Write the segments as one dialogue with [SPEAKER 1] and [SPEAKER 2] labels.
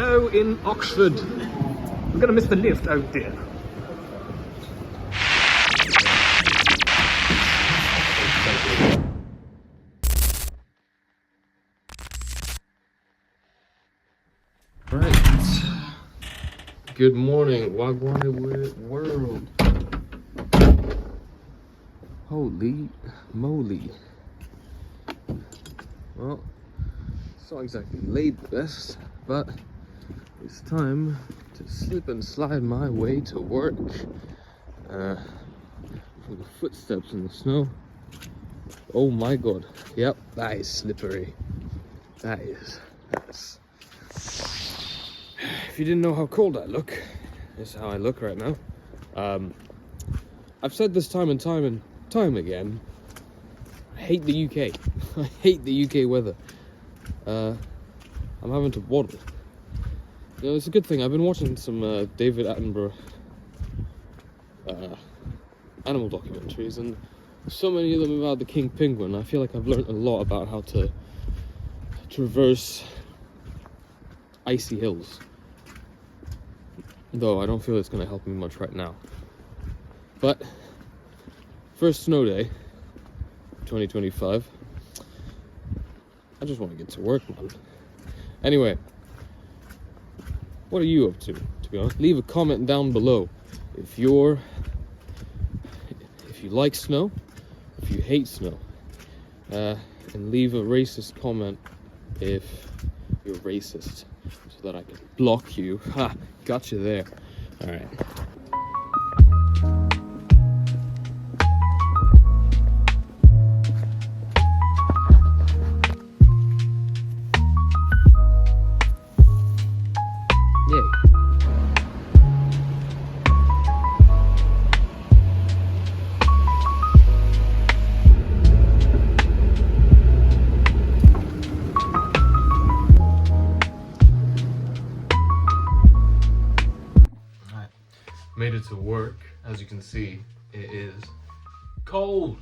[SPEAKER 1] snow in Oxford. We're gonna miss the lift, oh dear. Right. Good morning, Wagwan world. Holy moly. Well, it's not exactly laid best, but it's time to slip and slide my way to work. For the footsteps in the snow. Oh my god. Yep, that is slippery. That's... If you didn't know how cold I look, this is how I look right now. I've said this time and time again. I hate the UK. I hate the UK weather. I'm having to waddle. You know, it's a good thing. I've been watching some David Attenborough animal documentaries, and so many of them about the king penguin. I feel like I've learned a lot about how to traverse icy hills. Though I don't feel it's going to help me much right now. But first snow day, 2025. I just want to get to work, man. Anyway, what are you up to be honest? Leave a comment down below if you like snow, if you hate snow, and leave a racist comment if you're racist, so that I can block you. Ha! Got you there. All right. Made it to work. As you can see, it is cold.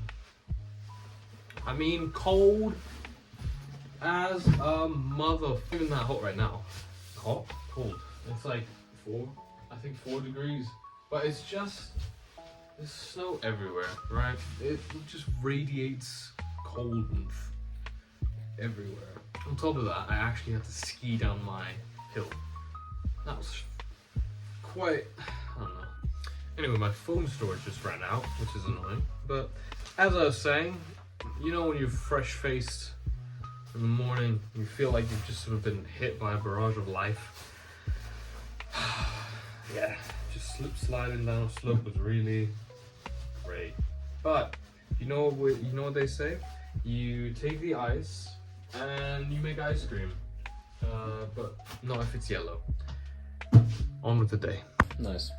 [SPEAKER 1] I mean, cold as a mother. Even that hot right now. Hot? Cold. It's like 4 degrees. But it's just, there's snow everywhere, right? It just radiates coldness everywhere. On top of that, I actually had to ski down my hill. That was quite, I don't know. Anyway, my phone storage just ran out, which is annoying. But as I was saying, you know when you're fresh-faced in the morning, you feel like you've just sort of been hit by a barrage of life. Yeah, just sliding down a slope was really great. But you know what they say? You take the ice and you make ice cream, but not if it's yellow. On with the day. Nice.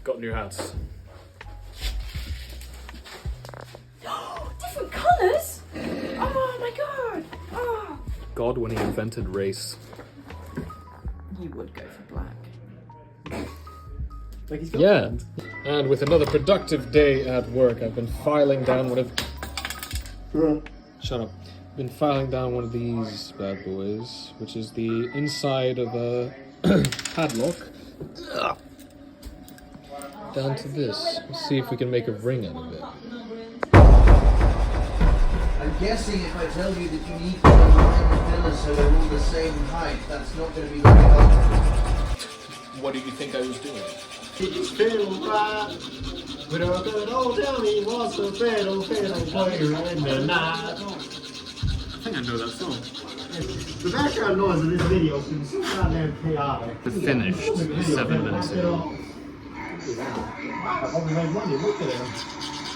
[SPEAKER 1] Got new hats.
[SPEAKER 2] Different colours? Oh my god! Oh.
[SPEAKER 1] God, when he invented race.
[SPEAKER 2] You would go for black.
[SPEAKER 1] Like he's got Band. And with another productive day at work, I've been filing down one of... Shut up. Been filing down one of these bad boys, which is the inside of a padlock. Down to this. Let's see if we can make a ring out of it.
[SPEAKER 3] I'm guessing if I tell you that you need to have villas so they're all the same height, that's not going to be very helpful.
[SPEAKER 1] What do you think I was doing?
[SPEAKER 3] It's fiddle right. But our good old Johnny was a fiddle player in the night.
[SPEAKER 1] I think I know that song.
[SPEAKER 3] The background noise of this video is going to be so goddamn chaotic.
[SPEAKER 1] We're finished 7 minutes ago.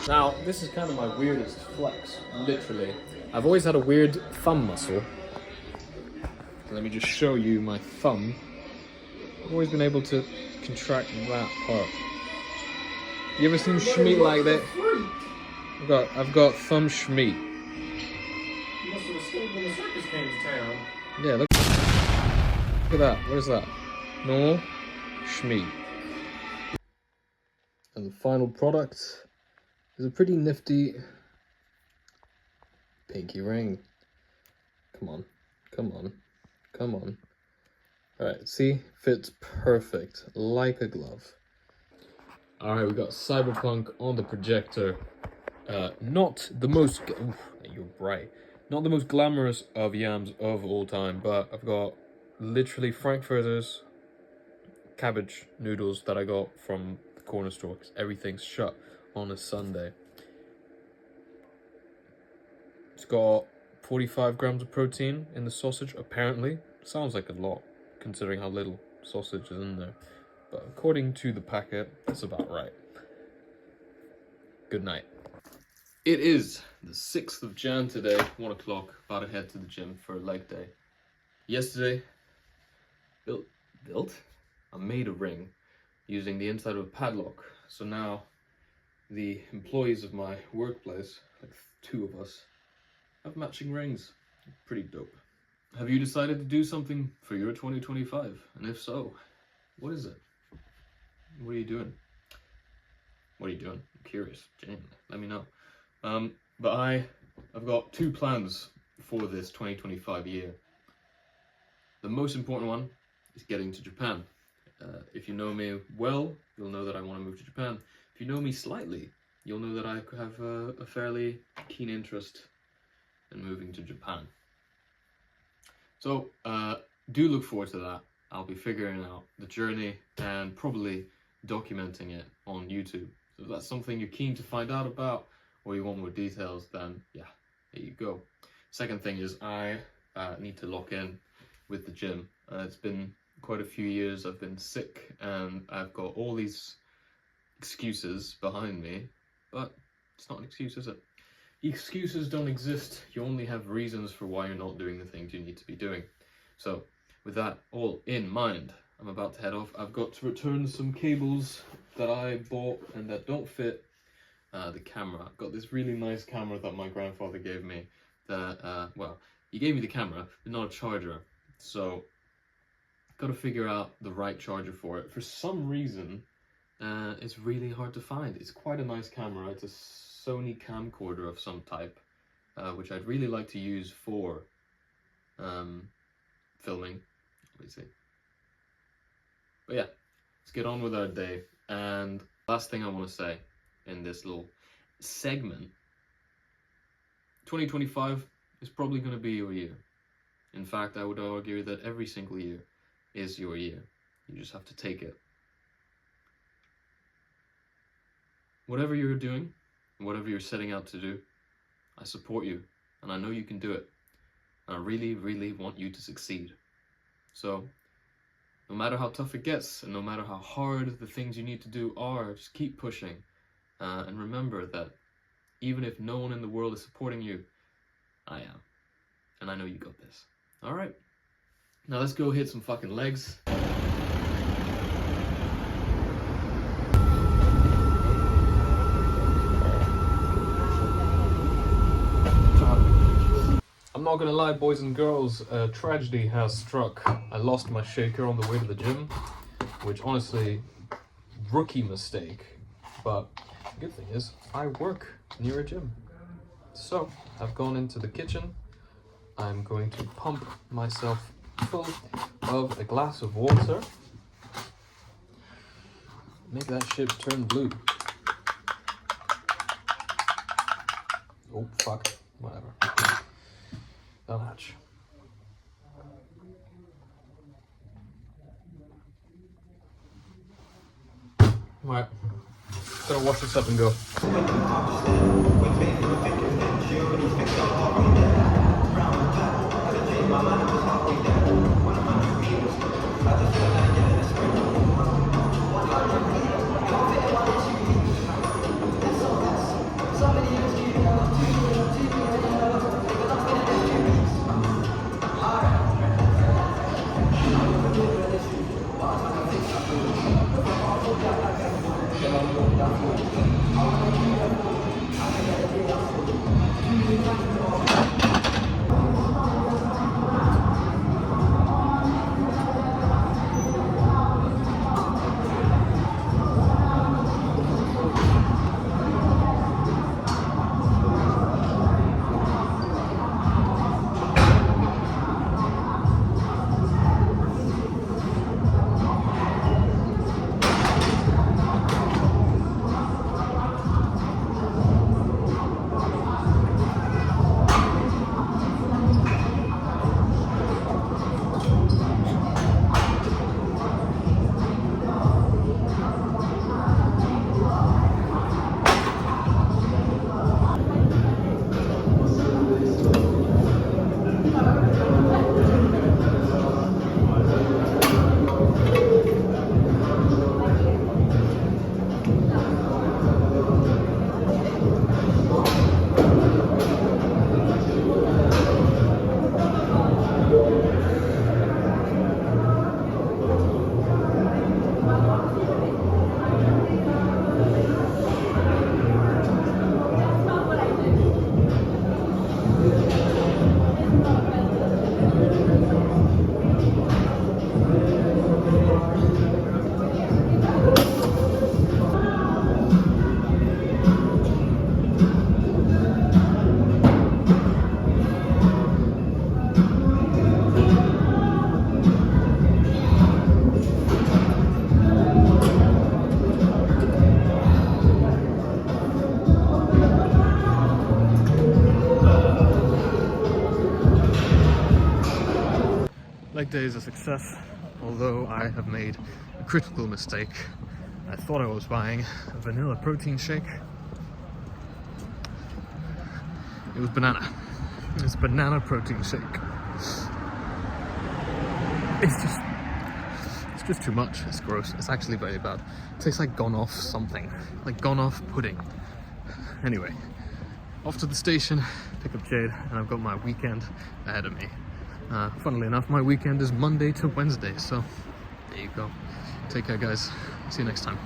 [SPEAKER 1] Now, this is kind of my weirdest flex, literally. I've always had a weird thumb muscle. Let me just show you my thumb. I've always been able to contract that part. You ever seen Schmeat like that? I've got thumb Schmeat.
[SPEAKER 4] You must have escaped when the circus came to town.
[SPEAKER 1] Yeah, look at that. What is that? Normal Schmeat. And the final product is a pretty nifty pinky ring. Come on, come on, come on. Alright, see? Fits perfect, like a glove. Alright, we got Cyberpunk on the projector. Not the most... Oof, you're bright. Not the most glamorous of yams of all time, but I've got literally frankfurters, cabbage noodles that I got from the corner store because everything's shut on a Sunday. It's got 45 grams of protein in the sausage, apparently. Sounds like a lot, considering how little sausage is in there. But according to the packet, that's about right. Good night. It is the 6th of Jan today, 1 o'clock, about to head to the gym for a leg day. Yesterday, I made a ring using the inside of a padlock. So now the employees of my workplace, like 2 of us, have matching rings. Pretty dope. Have you decided to do something for your 2025? And if so, what is it? What are you doing? What are you doing? I'm curious. Genuinely, let me know. But I've got 2 plans for this 2025 year. The most important one is getting to Japan. If you know me well, you'll know that I want to move to Japan. If you know me slightly, you'll know that I have a fairly keen interest in moving to Japan. So do look forward to that. I'll be figuring out the journey and probably documenting it on YouTube. So if that's something you're keen to find out about or you want more details, then yeah, there you go. Second thing is I need to lock in with the gym. It's been quite a few years I've been sick and I've got all these excuses behind me, but it's not an excuse, is it? Excuses don't exist. You only have reasons for why you're not doing the things you need to be doing. So with that all in mind, I'm about to head off. I've got to return some cables that I bought and that don't fit the camera. I've got this really nice camera that my grandfather gave me that, well, he gave me the camera, but not a charger. So got to figure out the right charger for it. For some reason, it's really hard to find. It's quite a nice camera. It's a Sony camcorder of some type, which I'd really like to use for filming, obviously. But yeah, let's get on with our day. And last thing I want to say in this little segment, 2025 is probably going to be your year. In fact, I would argue that every single year is your year. You just have to take it. Whatever you're doing, whatever you're setting out to do, I support you, and I know you can do it. And I really, really want you to succeed. So, no matter how tough it gets, and no matter how hard the things you need to do are, just keep pushing. And remember that even if no one in the world is supporting you, I am. And I know you got this. Alright. Now let's go hit some fucking legs. I'm not gonna lie, boys and girls, tragedy has struck. I lost my shaker on the way to the gym, which honestly, rookie mistake. But the good thing is, I work near a gym. So, I've gone into the kitchen. I'm going to pump myself full of a glass of water. Make that shit turn blue. Oh, fuck. Whatever. That'll hatch. Alright. Gonna wash this up and go. Leg day is a success, although I have made a critical mistake. I thought I was buying a vanilla protein shake. It was banana. It's banana protein shake. It's just too much. It's gross. It's actually very bad. It tastes like gone off something, like gone off pudding. Anyway, off to the station, pick up Jade, and I've got my weekend ahead of me. Funnily enough, my weekend is Monday to Wednesday, so there you go. Take care, guys. See you next time.